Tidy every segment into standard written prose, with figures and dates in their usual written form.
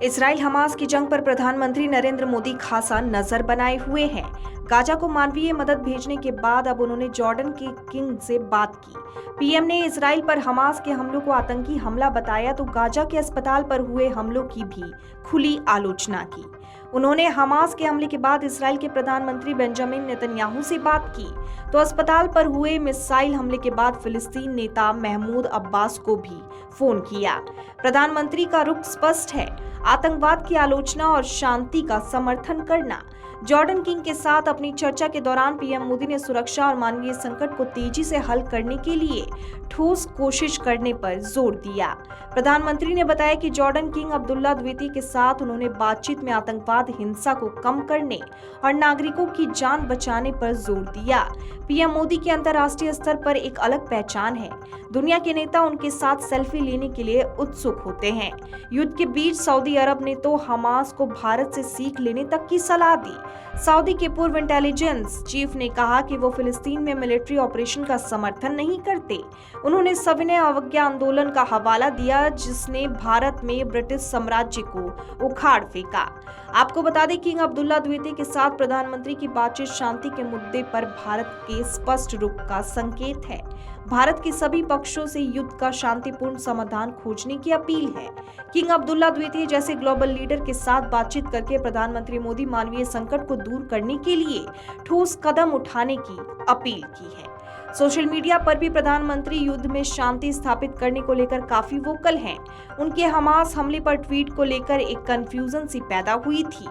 Israel Hamas की जंग पर प्रधानमंत्री नरेंद्र मोदी खासा नजर बनाए हुए हैं। गाजा को मानवीय मदद भेजने के बाद अब उन्होंने जॉर्डन के किंग से बात की। पीएम ने इसराइल पर हमास के हमलों को आतंकी हमला बताया तो गाजा के अस्पताल पर हुए हमलों की भी खुली आलोचना की। उन्होंने हमास के हमले के बाद इसराइल के प्रधानमंत्री बेंजामिन नेतन्याहू से बात की तो अस्पताल पर हुए मिसाइल हमले के बाद फिलिस्तीन नेता महमूद अब्बास को भी फोन किया। प्रधानमंत्री का रुख स्पष्ट है, आतंकवाद की आलोचना और शांति का समर्थन करना। जॉर्डन किंग के साथ अपनी चर्चा के दौरान पीएम मोदी ने सुरक्षा और मानवीय संकट को तेजी से हल करने के लिए ठोस कोशिश करने पर जोर दिया। प्रधानमंत्री ने बताया कि जॉर्डन किंग अब्दुल्ला द्वितीय के साथ उन्होंने बातचीत में आतंकवाद, हिंसा को कम करने और नागरिकों की जान बचाने पर जोर दिया। पीएम मोदी की अंतर्राष्ट्रीय स्तर पर एक अलग पहचान है। दुनिया के नेता उनके साथ सेल्फी लेने के लिए उत्सुक होते हैं। युद्ध के बीच सऊदी अरब ने तो हमास को भारत से सीख लेने तक की सलाह दी। सऊदी के पूर्व इंटेलिजेंस चीफ ने कहा कि वो फिलिस्तीन में मिलिट्री ऑपरेशन का समर्थन नहीं करते। उन्होंने सविनय अवज्ञा आंदोलन का हवाला दिया जिसने भारत में ब्रिटिश साम्राज्य को उखाड़ फेंका। आपको बता दें, किंग अब्दुल्ला द्वितीय के साथ प्रधानमंत्री की बातचीत शांति के मुद्दे पर भारत के स्पष्ट रुख का संकेत है। भारत के सभी पक्षों से युद्ध का शांतिपूर्ण समाधान खोजने की अपील है। किंग अब्दुल्ला द्वितीय जैसे ग्लोबल लीडर के साथ बातचीत करके प्रधानमंत्री मोदी मानवीय संकट को दूर करने के लिए ठोस कदम उठाने की अपील की है। सोशल मीडिया पर भी प्रधानमंत्री युद्ध में शांति स्थापित करने को लेकर काफी वोकल हैं। उनके हमास हमले पर ट्वीट को लेकर एक कंफ्यूजन सी पैदा हुई थी,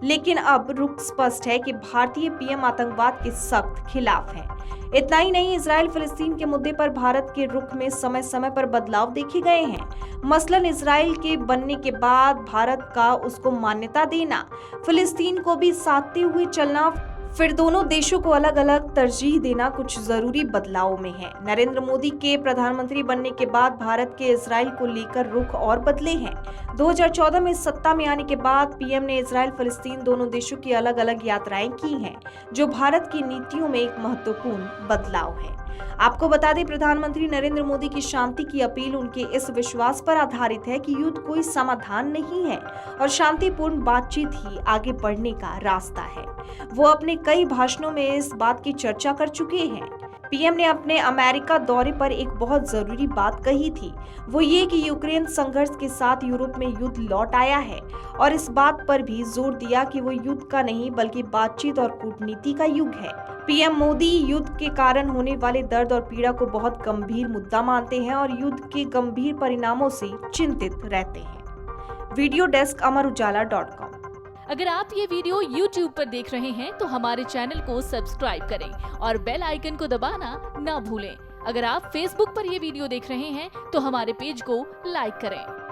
लेकिन अब रुख स्पष्ट है कि भारतीय पीएम आतंकवाद के सख्त खिलाफ हैं। इतना ही नहीं, इजराइल फिलिस्तीन के मुद्दे पर भारत के रुख में समय समय पर बदलाव देखे गए हैं। मसलन इजराइल के बनने के बाद भारत का उसको मान्यता देना, फिलिस्तीन को भी साधते हुए चलना, फिर दोनों देशों को अलग अलग तरजीह देना कुछ जरूरी बदलावों में है। नरेंद्र मोदी के प्रधानमंत्री बनने के बाद भारत के इजराइल को लेकर रुख और बदले हैं। 2014 में सत्ता में आने के बाद पीएम ने इजराइल फिलिस्तीन दोनों देशों की अलग अलग यात्राएं की हैं, जो भारत की नीतियों में एक महत्वपूर्ण बदलाव है। आपको बता दें, प्रधानमंत्री नरेंद्र मोदी की शांति की अपील उनके इस विश्वास पर आधारित है कि युद्ध कोई समाधान नहीं है और शांतिपूर्ण बातचीत ही आगे बढ़ने का रास्ता है। वो अपने कई भाषणों में इस बात की चर्चा कर चुके हैं। पीएम ने अपने अमेरिका दौरे पर एक बहुत जरूरी बात कही थी, वो ये कि यूक्रेन संघर्ष के साथ यूरोप में युद्ध लौट आया है और इस बात पर भी जोर दिया कि वो युद्ध का नहीं बल्कि बातचीत और कूटनीति का युग है। पीएम मोदी युद्ध के कारण होने वाले दर्द और पीड़ा को बहुत गंभीर मुद्दा मानते हैं और युद्ध के गंभीर परिणामों से चिंतित रहते हैं। वीडियो डेस्क अमरउजाला.com। अगर आप ये वीडियो YouTube पर देख रहे हैं तो हमारे चैनल को सब्सक्राइब करें और बेल आइकन को दबाना ना भूलें। अगर आप Facebook पर ये वीडियो देख रहे हैं तो हमारे पेज को लाइक करें।